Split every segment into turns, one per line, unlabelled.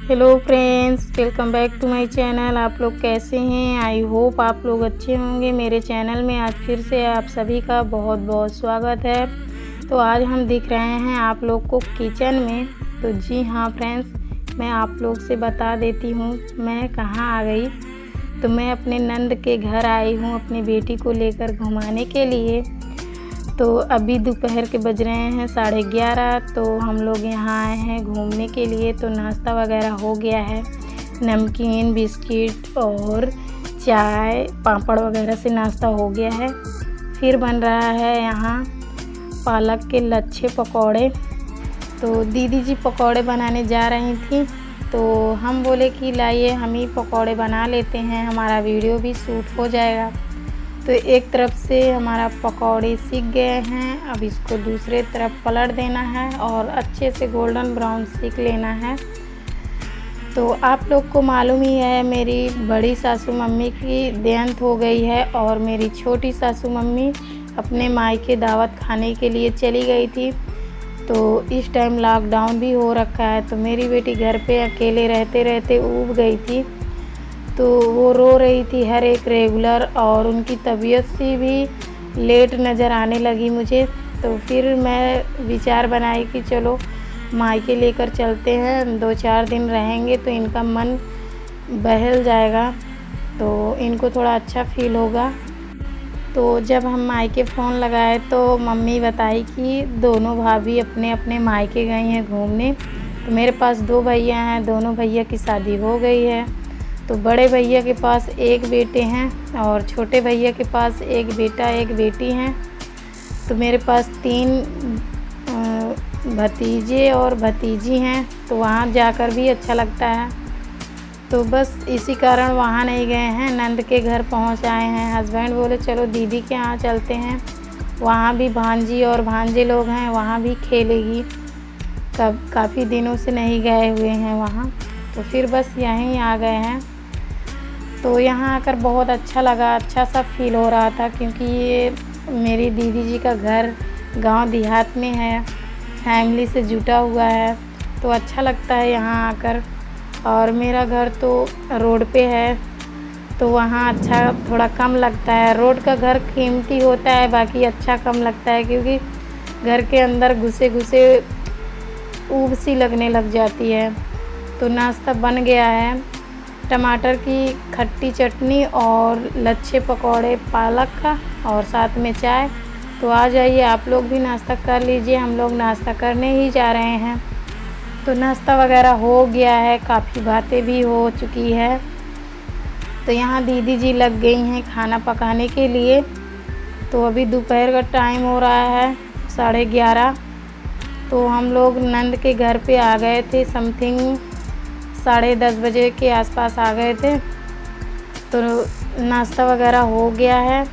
Hello friends, welcome back to my channel. आप लोग कैसे हैं? आई होप आप लोग अच्छे होंगे। मेरे चैनल में आज फिर से आप सभी का बहुत बहुत स्वागत है। तो आज हम दिख रहे हैं आप लोग को किचन में। तो जी हाँ फ्रेंड्स, मैं आप लोग से बता देती हूँ मैं कहाँ आ गई। तो मैं अपने नंद के घर आई हूँ अपनी बेटी को लेकर घुमाने के लिए। तो अभी दोपहर के बज रहे हैं 11:30। तो हम लोग यहाँ आए हैं घूमने के लिए। तो नाश्ता वगैरह हो गया है, नमकीन, बिस्किट और चाय, पापड़ वगैरह से नाश्ता हो गया है। फिर बन रहा है यहाँ पालक के लच्छे पकौड़े। तो दीदी जी पकौड़े बनाने जा रही थी, तो हम बोले कि लाइए हम ही पकौड़े बना लेते हैं, हमारा वीडियो भी शूट हो जाएगा। तो एक तरफ से हमारा पकौड़े सीख गए हैं, अब इसको दूसरे तरफ पलट देना है और अच्छे से गोल्डन ब्राउन सीख लेना है। तो आप लोग को मालूम ही है मेरी बड़ी सासू मम्मी की देहांत हो गई है और मेरी छोटी सासू मम्मी अपने मायके दावत खाने के लिए चली गई थी। तो इस टाइम लॉकडाउन भी हो रखा है, तो मेरी बेटी घर पे अकेले रहते रहते ऊब गई थी। तो वो रो रही थी हर एक रेगुलर और उनकी तबीयत सी भी लेट नज़र आने लगी मुझे। तो फिर मैं विचार बनाई कि चलो मायके लेकर चलते हैं, 2-4 दिन रहेंगे तो इनका मन बहल जाएगा, तो इनको थोड़ा अच्छा फील होगा। तो जब हम मायके फ़ोन लगाए तो मम्मी बताई कि दोनों भाभी अपने अपने मायके गई हैं घूमने। तो मेरे पास 2 भैया हैं, दोनों भैया की शादी हो गई है। तो बड़े भैया के पास एक बेटे हैं और छोटे भैया के पास एक बेटा एक बेटी हैं। तो मेरे पास 3 भतीजे और भतीजी हैं, तो वहाँ जाकर भी अच्छा लगता है। तो बस इसी कारण वहाँ नहीं गए हैं, नंद के घर पहुँच आए हैं। हस्बैंड बोले चलो दीदी के यहाँ चलते हैं, वहाँ भी भांजी और भांजे लोग हैं, वहाँ भी खेलेगी। काफ़ी दिनों से नहीं गए हुए हैं वहाँ, तो फिर बस यहीं आ गए हैं। तो यहाँ आकर बहुत अच्छा लगा, अच्छा सा फील हो रहा था, क्योंकि ये मेरी दीदी जी का घर गांव देहात में है, फैमिली से जुटा हुआ है, तो अच्छा लगता है यहाँ आकर। और मेरा घर तो रोड पे है, तो वहाँ अच्छा थोड़ा कम लगता है। रोड का घर कीमती होता है, बाकी अच्छा कम लगता है, क्योंकि घर के अंदर घुसे घुसे ऊब सी लगने लग जाती है। तो नाश्ता बन गया है, टमाटर की खट्टी चटनी और लच्छे पकौड़े पालक का और साथ में चाय। तो आ जाइए आप लोग भी नाश्ता कर लीजिए, हम लोग नाश्ता करने ही जा रहे हैं। तो नाश्ता वगैरह हो गया है, काफ़ी बातें भी हो चुकी है। तो यहाँ दीदी जी लग गई हैं खाना पकाने के लिए। तो अभी दोपहर का टाइम हो रहा है 11:30। तो हम लोग नंद के घर पे आ गए थे, समथिंग 10:30 बजे के आसपास आ गए थे। तो नाश्ता वगैरह हो गया है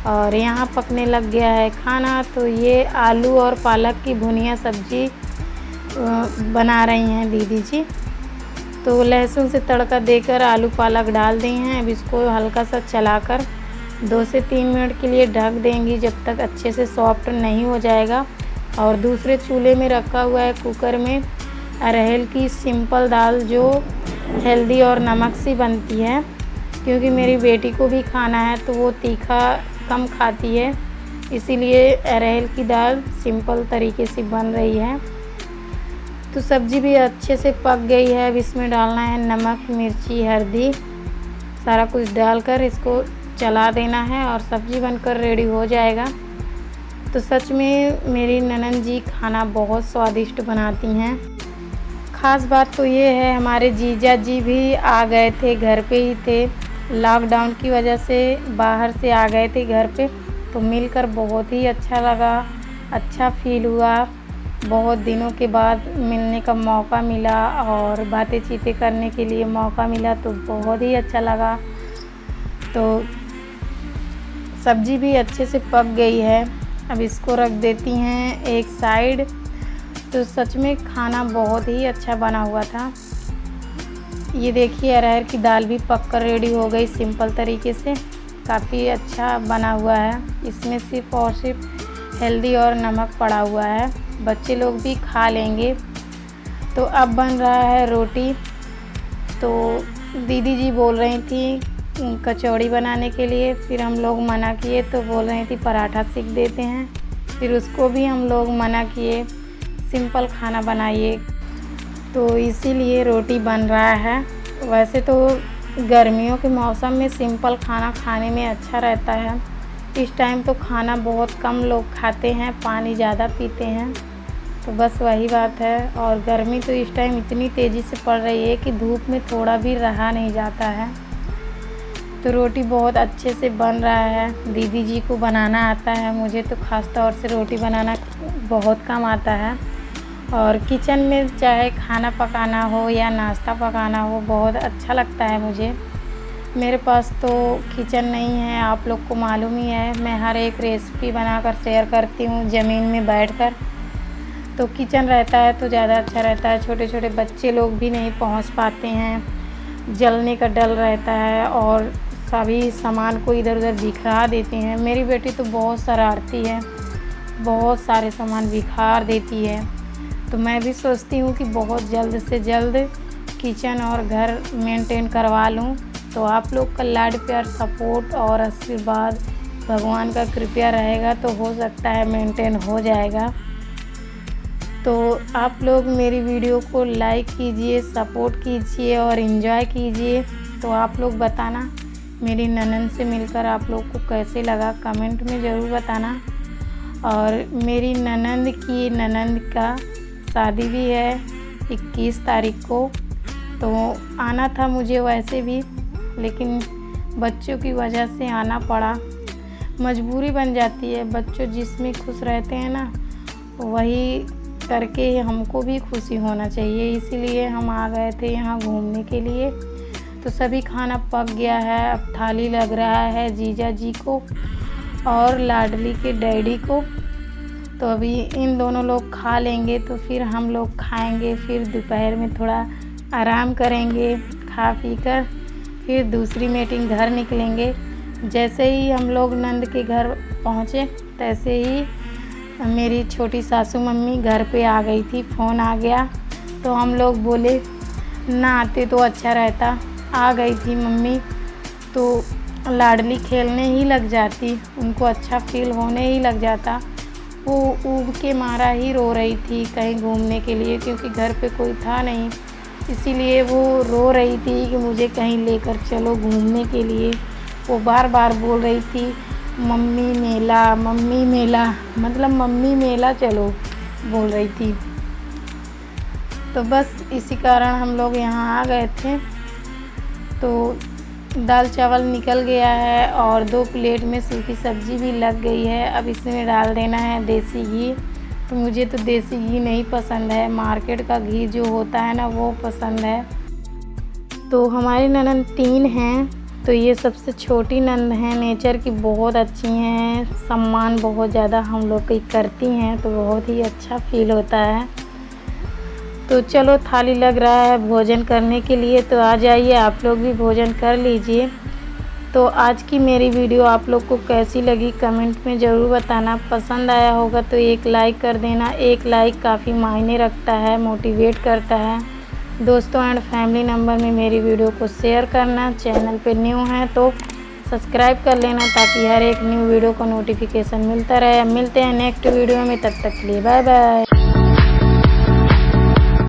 और यहाँ पकने लग गया है खाना। तो ये आलू और पालक की भुनिया सब्जी बना रही हैं दीदी जी। तो लहसुन से तड़का देकर आलू पालक डाल दी हैं। अब इसको हल्का सा चलाकर 2 से 3 मिनट के लिए ढक देंगी, जब तक अच्छे से सॉफ्ट नहीं हो जाएगा। और दूसरे चूल्हे में रखा हुआ है कुकर में अरहर की सिंपल दाल, जो हेल्दी और नमक सी बनती है, क्योंकि मेरी बेटी को भी खाना है तो वो तीखा कम खाती है, इसीलिए अरहर की दाल सिंपल तरीके से बन रही है। तो सब्ज़ी भी अच्छे से पक गई है। अब इसमें डालना है नमक, मिर्ची, हल्दी, सारा कुछ डालकर इसको चला देना है और सब्ज़ी बनकर रेडी हो जाएगा। तो सच में मेरी ननद जी खाना बहुत स्वादिष्ट बनाती हैं। ख़ास बात तो ये है, हमारे जीजा जी भी आ गए थे, घर पे ही थे, लॉकडाउन की वजह से बाहर से आ गए थे घर पे। तो मिलकर बहुत ही अच्छा लगा, अच्छा फील हुआ। बहुत दिनों के बाद मिलने का मौका मिला और बातें चीतें करने के लिए मौका मिला, तो बहुत ही अच्छा लगा। तो सब्ज़ी भी अच्छे से पक गई है, अब इसको रख देती हैं एक साइड। तो सच में खाना बहुत ही अच्छा बना हुआ था। ये देखिए अरहर की दाल भी पक कर रेडी हो गई सिंपल तरीके से, काफ़ी अच्छा बना हुआ है। इसमें सिर्फ़ और सिर्फ हेल्दी और नमक पड़ा हुआ है, बच्चे लोग भी खा लेंगे। तो अब बन रहा है रोटी। तो दीदी जी बोल रही थी कचौड़ी बनाने के लिए, फिर हम लोग मना किए तो बोल रही थी पराठा सीख देते हैं। फिर उसको भी हम लोग मना किए, सिंपल खाना बनाइए, तो इसीलिए रोटी बन रहा है। वैसे तो गर्मियों के मौसम में सिंपल खाना खाने में अच्छा रहता है। इस टाइम तो खाना बहुत कम लोग खाते हैं, पानी ज़्यादा पीते हैं, तो बस वही बात है। और गर्मी तो इस टाइम इतनी तेज़ी से पड़ रही है कि धूप में थोड़ा भी रहा नहीं जाता है। तो रोटी बहुत अच्छे से बन रहा है। दीदी जी को बनाना आता है, मुझे तो ख़ास तौर से रोटी बनाना बहुत कम आता है। और किचन में चाहे खाना पकाना हो या नाश्ता पकाना हो, बहुत अच्छा लगता है मुझे। मेरे पास तो किचन नहीं है, आप लोग को मालूम ही है, मैं हर एक रेसिपी बनाकर शेयर करती हूँ ज़मीन में बैठकर। तो किचन रहता है तो ज़्यादा अच्छा रहता है। छोटे छोटे बच्चे लोग भी नहीं पहुँच पाते हैं, जलने का डर रहता है और सभी सामान को इधर उधर बिखरा देते हैं। मेरी बेटी तो बहुत शरारती है, बहुत सारे सामान बिखार देती है। तो मैं भी सोचती हूँ कि बहुत जल्द से जल्द किचन और घर मेंटेन करवा लूँ। तो आप लोग का लाड प्यार, सपोर्ट और आशीर्वाद, भगवान का कृपया रहेगा तो हो सकता है मेंटेन हो जाएगा। तो आप लोग मेरी वीडियो को लाइक कीजिए, सपोर्ट कीजिए और एंजॉय कीजिए। तो आप लोग बताना मेरी ननंद से मिलकर आप लोग को कैसे लगा, कमेंट में ज़रूर बताना। और मेरी ननंद का शादी भी है 21 तारीख को, तो आना था मुझे वैसे भी, लेकिन बच्चों की वजह से आना पड़ा। मजबूरी बन जाती है, बच्चों जिसमें खुश रहते हैं ना, वही करके हमको भी खुशी होना चाहिए। इसीलिए हम आ गए थे यहाँ घूमने के लिए। तो सभी खाना पक गया है, अब थाली लग रहा है जीजा जी को और लाडली के डैडी को। तो अभी इन दोनों लोग खा लेंगे तो फिर हम लोग खाएंगे, फिर दोपहर में थोड़ा आराम करेंगे, खा पी कर फिर दूसरी मीटिंग घर निकलेंगे। जैसे ही हम लोग नंद के घर पहुँचे तैसे ही मेरी छोटी सासू मम्मी घर पे आ गई थी, फ़ोन आ गया। तो हम लोग बोले ना आते तो अच्छा रहता, आ गई थी मम्मी तो लाडली खेलने ही लग जाती, उनको अच्छा फील होने ही लग जाता। वो ऊब के मारा ही रो रही थी कहीं घूमने के लिए, क्योंकि घर पे कोई था नहीं, इसीलिए वो रो रही थी कि मुझे कहीं लेकर चलो घूमने के लिए। वो बार बार बोल रही थी मम्मी मेला, मतलब मम्मी मेला चलो बोल रही थी। तो बस इसी कारण हम लोग यहाँ आ गए थे। तो दाल चावल निकल गया है और 2 प्लेट में सूखी सब्जी भी लग गई है। अब इसमें डाल देना है देसी घी। तो मुझे तो देसी घी नहीं पसंद है, मार्केट का घी जो होता है ना वो पसंद है। तो हमारी ननद 3 हैं, तो ये सबसे छोटी नंद हैं, नेचर की बहुत अच्छी हैं, सम्मान बहुत ज़्यादा हम लोग की करती हैं, तो बहुत ही अच्छा फील होता है। तो चलो थाली लग रहा है भोजन करने के लिए, तो आ जाइए आप लोग भी भोजन कर लीजिए। तो आज की मेरी वीडियो आप लोग को कैसी लगी कमेंट में ज़रूर बताना। पसंद आया होगा तो एक लाइक कर देना, एक लाइक काफ़ी मायने रखता है, मोटिवेट करता है। दोस्तों एंड फैमिली नंबर में मेरी वीडियो को शेयर करना। चैनल पे न्यू हैं तो सब्सक्राइब कर लेना ताकि हर एक न्यू वीडियो का नोटिफिकेशन मिलता रहे। मिलते हैं नेक्स्ट वीडियो में, तब तक के लिए बाय बाय।